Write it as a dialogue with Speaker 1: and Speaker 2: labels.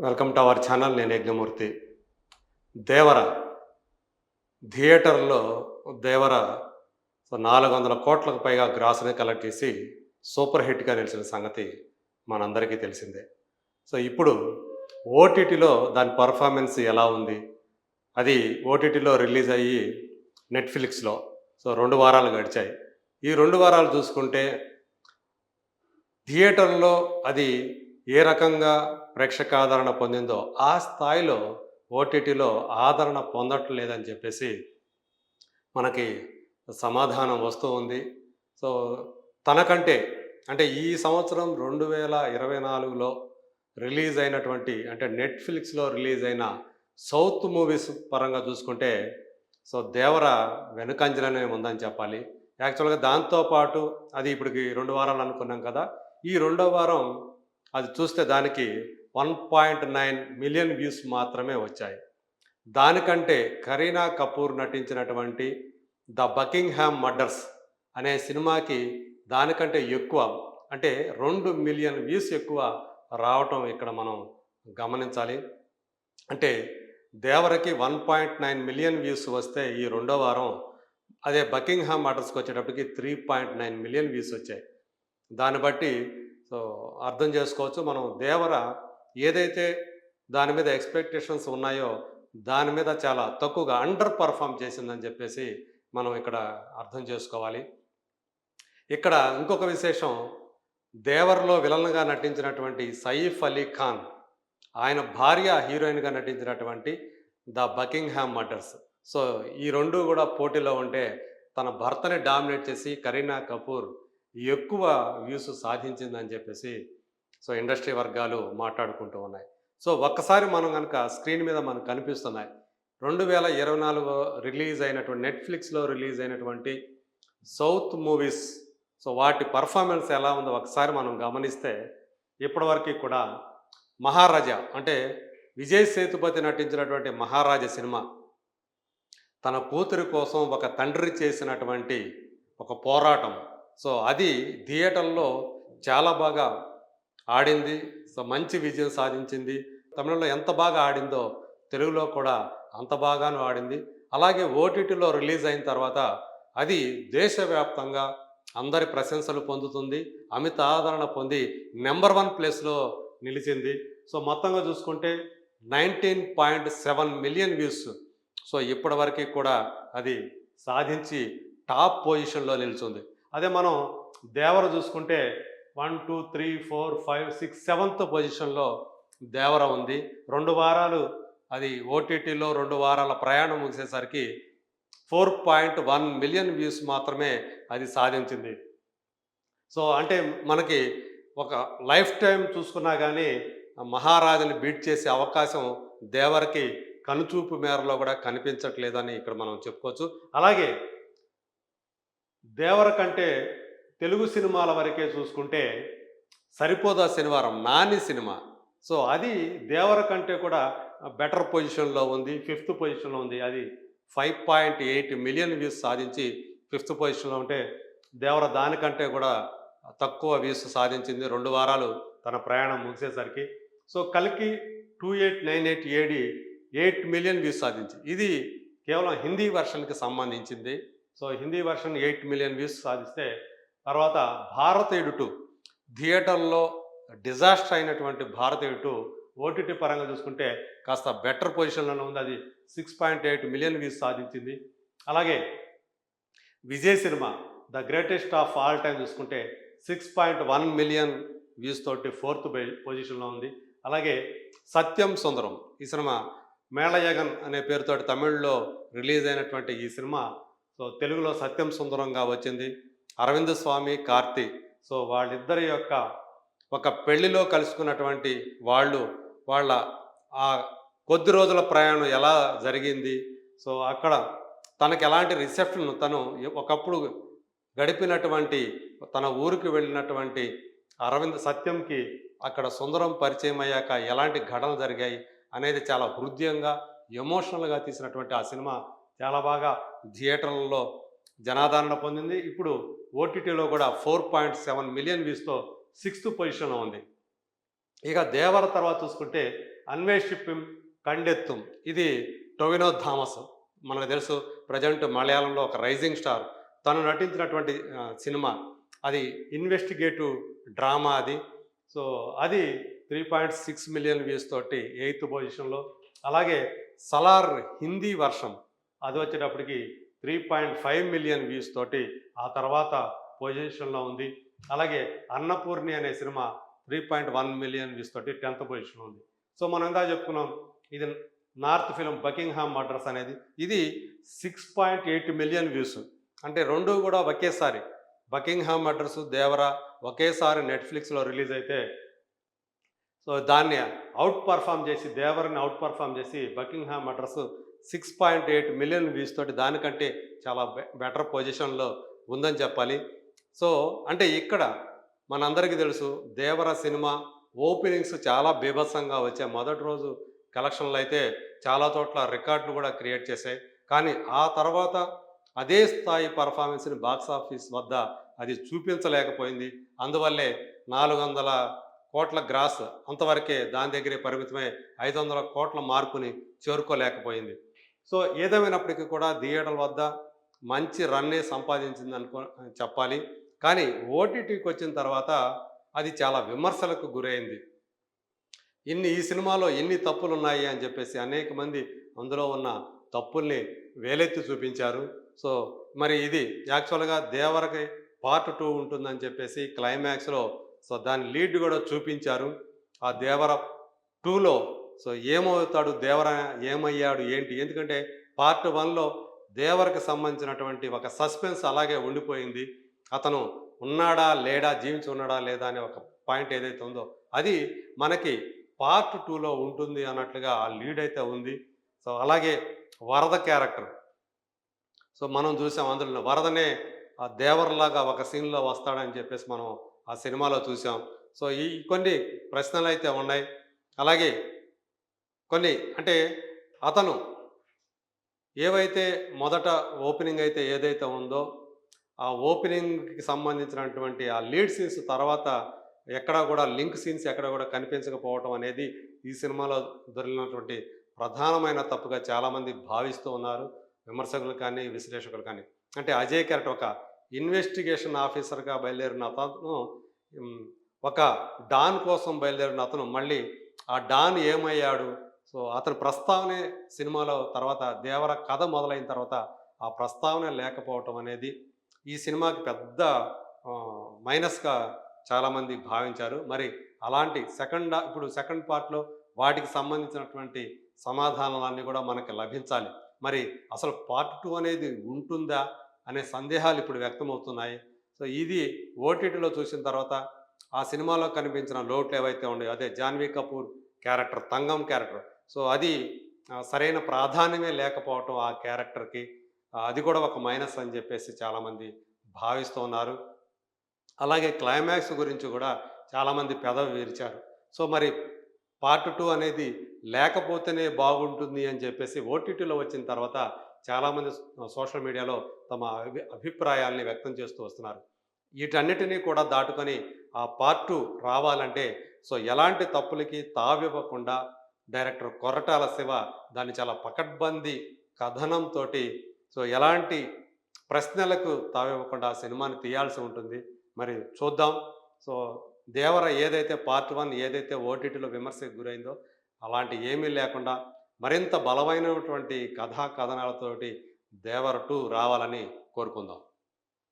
Speaker 1: Welcome to our channel. నేను యజ్ఞమూర్తి. దేవర థియేటర్లో దేవర 400 కోట్లకు పైగా గ్రాస్ని కలెక్ట్ చేసి సూపర్ హిట్గా నిలిచిన సంగతి మనందరికీ తెలిసిందే. ఇప్పుడు ఓటీటీలో దాని పర్ఫార్మెన్స్ ఎలా ఉంది, అది ఓటీటీలో రిలీజ్ అయ్యి నెట్ఫ్లిక్స్లో 2 వారాలు గడిచాయి. ఈ 2 వారాలు చూసుకుంటే థియేటర్లో అది ఏ రకంగా ప్రేక్షకాదరణ పొందిందో ఆ స్థాయిలో ఓటీటీలో ఆదరణ పొందట్లేదని చెప్పేసి మనకి సమాధానం వస్తూ ఉంది. సో తనకంటే అంటే ఈ సంవత్సరం 2024లో రిలీజ్ అయినటువంటి అంటే నెట్ఫ్లిక్స్లో రిలీజ్ అయిన సౌత్ మూవీస్ పరంగా చూసుకుంటే దేవర వెనుకంజలనే ఉందని చెప్పాలి. యాక్చువల్గా దాంతోపాటు అది ఇప్పటికి 2 వారాలు అనుకున్నాం కదా, ఈ రెండో వారం అది చూస్తే దానికి 1.9 మిలియన్ వ్యూస్ మాత్రమే వచ్చాయి. దానికంటే కరీనా కపూర్ నటించినటువంటి ద బకింగ్హామ్ మర్డర్స్ అనే సినిమాకి దానికంటే ఎక్కువ అంటే 2 మిలియన్ వ్యూస్ ఎక్కువ రావటం ఇక్కడ మనం గమనించాలి. అంటే దేవరకి 1.9 మిలియన్ వ్యూస్ వస్తే ఈ రెండో వారం అదే బకింగ్హామ్ మర్డర్స్కి వచ్చేటప్పటికి 3.9 మిలియన్ వ్యూస్ వచ్చాయి. దాన్ని బట్టి అర్థం చేసుకోవచ్చు మనం దేవర ఏదైతే దాని మీద ఎక్స్పెక్టేషన్స్ ఉన్నాయో దాని మీద చాలా తక్కువగా అండర్ పర్ఫామ్ చేసిందని చెప్పేసి మనం ఇక్కడ అర్థం చేసుకోవాలి. ఇక్కడ ఇంకొక విశేషం, దేవర్లో విలన్గా నటించినటువంటి సైఫ్ అలీ ఖాన్ ఆయన భార్య హీరోయిన్గా నటించినటువంటి ద బకింగ్హామ్ మర్డర్స్, ఈ రెండు కూడా పోటీలో ఉంటే తన భర్తని డామినేట్ చేసి కరీనా కపూర్ ఎక్కువ వ్యూస్ సాధించిందని చెప్పేసి ఇండస్ట్రీ వర్గాలు మాట్లాడుకుంటూ ఉన్నాయి. ఒక్కసారి మనం కనుక స్క్రీన్ మీద మనకు కనిపిస్తున్నాయి 2024 రిలీజ్ అయినటువంటి నెట్ఫ్లిక్స్లో రిలీజ్ అయినటువంటి సౌత్ మూవీస్. వాటి పర్ఫార్మెన్స్ ఎలా ఉందో ఒకసారి మనం గమనిస్తే ఇప్పటివరకు కూడా మహారాజా అంటే విజయ్ సేతుపతి నటించినటువంటి మహారాజా సినిమా తన కూతురి కోసం ఒక తండ్రి చేసినటువంటి ఒక పోరాటం. అది థియేటర్లో చాలా బాగా ఆడింది, మంచి విజయం సాధించింది. తమిళంలో ఎంత బాగా ఆడిందో తెలుగులో కూడా అంత బాగాను ఆడింది. అలాగే ఓటీటీలో రిలీజ్ అయిన తర్వాత అది దేశవ్యాప్తంగా అందరి ప్రశంసలు పొందుతుంది, అమిత ఆదరణ పొంది నెంబర్ 1 ప్లేస్లో నిలిచింది. మొత్తంగా చూసుకుంటే 19.7 మిలియన్ వ్యూస్ ఇప్పటివరకు కూడా అది సాధించి టాప్ పొజిషన్లో నిలిచింది. అదే మనం దేవర చూసుకుంటే 1 2 3 4 5 6 7th పొజిషన్లో దేవర ఉంది. 2 వారాలు అది ఓటీటీలో 2 వారాల ప్రయాణం ముగిసేసరికి 4.1 మిలియన్ వ్యూస్ మాత్రమే అది సాధించింది. అంటే మనకి ఒక లైఫ్ టైం చూసుకున్నా కానీ మహారాజుని బీట్ చేసే అవకాశం దేవరకి కనుచూపు మేరలో కూడా కనిపించట్లేదని ఇక్కడ మనం చెప్పుకోవచ్చు. అలాగే దేవర కంటే తెలుగు సినిమాల వరకే చూసుకుంటే సరిపోదా శనివారం నాని సినిమా, అది దేవర కంటే కూడా బెటర్ పొజిషన్లో ఉంది, 5th పొజిషన్లో ఉంది. అది 5.8 మిలియన్ వ్యూస్ సాధించి 5th పొజిషన్లో ఉంటే దేవర దానికంటే కూడా తక్కువ వ్యూస్ సాధించింది 2 వారాలు తన ప్రయాణం ముగిసేసరికి. కల్కి 2898 ఏడి 8 మిలియన్ వ్యూస్ సాధించి ఇది కేవలం హిందీ వెర్షన్కి సంబంధించింది. హిందీ వెర్షన్ 8 మిలియన్ వ్యూస్ సాధిస్తే తర్వాత భారతీయుడు 2 థియేటర్లో డిజాస్టర్ అయినటువంటి భారతీయుడు 2 ఓటీటీ పరంగా చూసుకుంటే కాస్త బెటర్ పొజిషన్లోనే ఉంది. అది 6.8 మిలియన్ వ్యూస్ సాధించింది. అలాగే Vijay cinema the greatest of all time చూసుకుంటే 6.1 మిలియన్ వ్యూస్ తోటి 4th పొజిషన్లో ఉంది. అలాగే సత్యం సుందరం ఈ సినిమా మేళయగన్ అనే పేరుతోటి తమిళ్లో రిలీజ్ అయినటువంటి ఈ సినిమా తెలుగులో సత్యం సుందరంగా వచ్చింది. అరవింద్ స్వామి కార్తీ వాళ్ళిద్దరి యొక్క ఒక పెళ్లిలో కలుసుకున్నటువంటి వాళ్ళ ఆ కొద్ది రోజుల ప్రయాణం ఎలా జరిగింది, అక్కడ తనకి ఎలాంటి రిసెప్షన్, తను ఒకప్పుడు గడిపినటువంటి తన ఊరికి వెళ్ళినటువంటి సత్యంకి అక్కడ సుందరం పరిచయం అయ్యాక ఎలాంటి ఘటనలు జరిగాయి అనేది చాలా హృదయంగా ఎమోషనల్గా తీసినటువంటి ఆ సినిమా చాలా బాగా థియేటర్లలో జనాదరణ పొందింది. ఇప్పుడు ఓటీటీలో కూడా 4.7 మిలియన్ వ్యూస్తో 6th పొజిషన్లో ఉంది. ఇక దేవర తర్వాత చూసుకుంటే అన్వేషిప్పిం కండెత్తుం, ఇది టొవినో థామస్. మనకు తెలుసు ప్రజెంట్ మలయాళంలో ఒక రైజింగ్ స్టార్. తను నటించినటువంటి సినిమా అది ఇన్వెస్టిగేటివ్ డ్రామా అది. సో అది 3.6 మిలియన్ వ్యూస్ తోటి 8th పొజిషన్లో. అలాగే సలార్ హిందీ వర్షం అది వచ్చేటప్పటికి 3.5 మిలియన్ వ్యూస్ తోటి ఆ తర్వాత పొజిషన్లో ఉంది. అలాగే అన్నపూర్ణి అనే సినిమా 3.1 మిలియన్ వ్యూస్ తోటి 10th పొజిషన్లో ఉంది. సో మనం ఇందా చెప్పుకున్నాం ఇది నార్త్ ఫిలిం బకింగ్హామ్ మర్డర్స్ అనేది, ఇది 6.8 మిలియన్ వ్యూస్. అంటే రెండు కూడా ఒకేసారి బకింగ్హామ్ మర్డర్స్, దేవరా ఒకేసారి నెట్ఫ్లిక్స్లో రిలీజ్ అయితే సో దాన్ని అవుట్ పర్ఫామ్ చేసి, దేవరని అవుట్ పర్ఫామ్ చేసి బకింగ్హామ్ మర్డర్స్ 6.8 మిలియన్ వ్యూస్ తోటి దానికంటే చాలా బెటర్ పొజిషన్లో ఉందని చెప్పాలి. సో అంటే ఇక్కడ మనందరికీ తెలుసు దేవర సినిమా ఓపెనింగ్స్ చాలా బీభత్సంగా వచ్చాయి. మొదటి రోజు కలెక్షన్లు అయితే చాలా చోట్ల రికార్డులు కూడా క్రియేట్ చేశాయి. కానీ ఆ తర్వాత అదే స్థాయి పర్ఫార్మెన్స్ని బాక్స్ ఆఫీస్ వద్ద అది చూపించలేకపోయింది. అందువల్లే 400 కోట్ల గ్రాస్ అంతవరకే దాని దగ్గరే పరిమితమై 500 కోట్ల మార్కుని చేరుకోలేకపోయింది. సో ఏదేమైనప్పటికీ కూడా థియేటర్ల వద్ద మంచి రన్నే సంపాదించింది చెప్పాలి. కానీ ఓటీటీకి వచ్చిన తర్వాత అది చాలా విమర్శలకు గురైంది. ఈ సినిమాలో ఎన్ని తప్పులు ఉన్నాయి అని చెప్పేసి అనేక మంది అందులో ఉన్న తప్పుల్ని వేలెత్తి చూపించారు. సో మరి ఇది యాక్చువల్గా దేవరకి పార్ట్ 2 ఉంటుందని చెప్పేసి క్లైమాక్స్లో సో దాని లీడ్ కూడా చూపించారు. ఆ దేవర 2లో సో ఏమవుతాడు, దేవర ఏమయ్యాడు ఏంటి, ఎందుకంటే పార్ట్ 1లో దేవరకు సంబంధించినటువంటి ఒక సస్పెన్స్ అలాగే ఉండిపోయింది. అతను ఉన్నాడా లేడా, జీవించి ఉన్నాడా లేదా అనే ఒక పాయింట్ ఏదైతే ఉందో అది మనకి పార్ట్ 2లో ఉంటుంది అన్నట్లుగా ఆ లీడ్ అయితే ఉంది. సో అలాగే వరద క్యారెక్టర్, సో మనం చూసాం అందులో వరదనే ఆ దేవరలాగా ఒక సీన్లో వస్తాడని చెప్పేసి మనం ఆ సినిమాలో చూసాం. సో ఈ కొన్ని ప్రశ్నలు అయితే ఉన్నాయి. అలాగే కొన్ని అంటే అతను ఏవైతే మొదట ఓపెనింగ్ అయితే ఏదైతే ఉందో ఆ ఓపెనింగ్కి సంబంధించినటువంటి ఆ లీడ్ సీన్స్ తర్వాత ఎక్కడా కూడా లింక్ సీన్స్ ఎక్కడ కూడా కనిపించకపోవటం అనేది ఈ సినిమాలో దొరికినటువంటి ప్రధానమైన తప్పుగా చాలామంది భావిస్తూ ఉన్నారు, విమర్శకులు కానీ విశ్లేషకులు కానీ. అంటే అజయ్ క్యారెక్టర్ ఒక ఇన్వెస్టిగేషన్ ఆఫీసర్గా బయలుదేరిన అతను ఒక డాన్ కోసం బయలుదేరిన అతను మళ్ళీ ఆ డాన్ ఏమయ్యాడు, సో అతని ప్రస్తావనే సినిమాలో తర్వాత దేవర కథ మొదలైన తర్వాత ఆ ప్రస్తావన లేకపోవటం అనేది ఈ సినిమాకి పెద్ద మైనస్గా చాలామంది భావించారు. మరి అలాంటి ఇప్పుడు సెకండ్ పార్ట్లో వాటికి సంబంధించినటువంటి సమాధానాలన్నీ కూడా మనకి లభించాలి. మరి అసలు పార్ట్ 2 అనేది ఉంటుందా అనే సందేహాలు ఇప్పుడు వ్యక్తమవుతున్నాయి. సో ఇది ఓటీటీలో చూసిన తర్వాత ఆ సినిమాలో కనిపించిన లోట్లు ఏవైతే ఉన్నాయో, అదే Janhvi Kapoor character, Thangam character, so అది సరైన ప్రాధాన్యమే లేకపోవటం ఆ క్యారెక్టర్కి, అది కూడా ఒక మైనస్ అని చెప్పేసి చాలామంది భావిస్తూ ఉన్నారు. అలాగే క్లైమాక్స్ గురించి కూడా చాలామంది పెదవి విరిచారు. సో మరి పార్ట్ 2 అనేది లేకపోతేనే బాగుంటుంది అని చెప్పేసి ఓటీటీలో వచ్చిన తర్వాత చాలామంది సోషల్ మీడియాలో తమ అభిప్రాయాల్ని వ్యక్తం చేస్తూ వస్తున్నారు. వీటన్నిటినీ కూడా దాటుకొని ఆ పార్ట్ 2 రావాలంటే సో ఎలాంటి తప్పులకి తావివ్వకుండా డైరెక్టర్ కొరటాల శివ దాన్ని చాలా పకడ్బందీ కథనంతో సో ఎలాంటి ప్రశ్నలకు తావివ్వకుండా ఆ సినిమాని తీయాల్సి ఉంటుంది. మరి చూద్దాం. సో దేవర ఏదైతే పార్ట్ 1 ఏదైతే ఓటీటీలో విమర్శకు గురైందో అలాంటి ఏమీ లేకుండా మరింత బలమైనటువంటి కథా కథనాలతోటి దేవర 2 రావాలని కోరుకుందాం.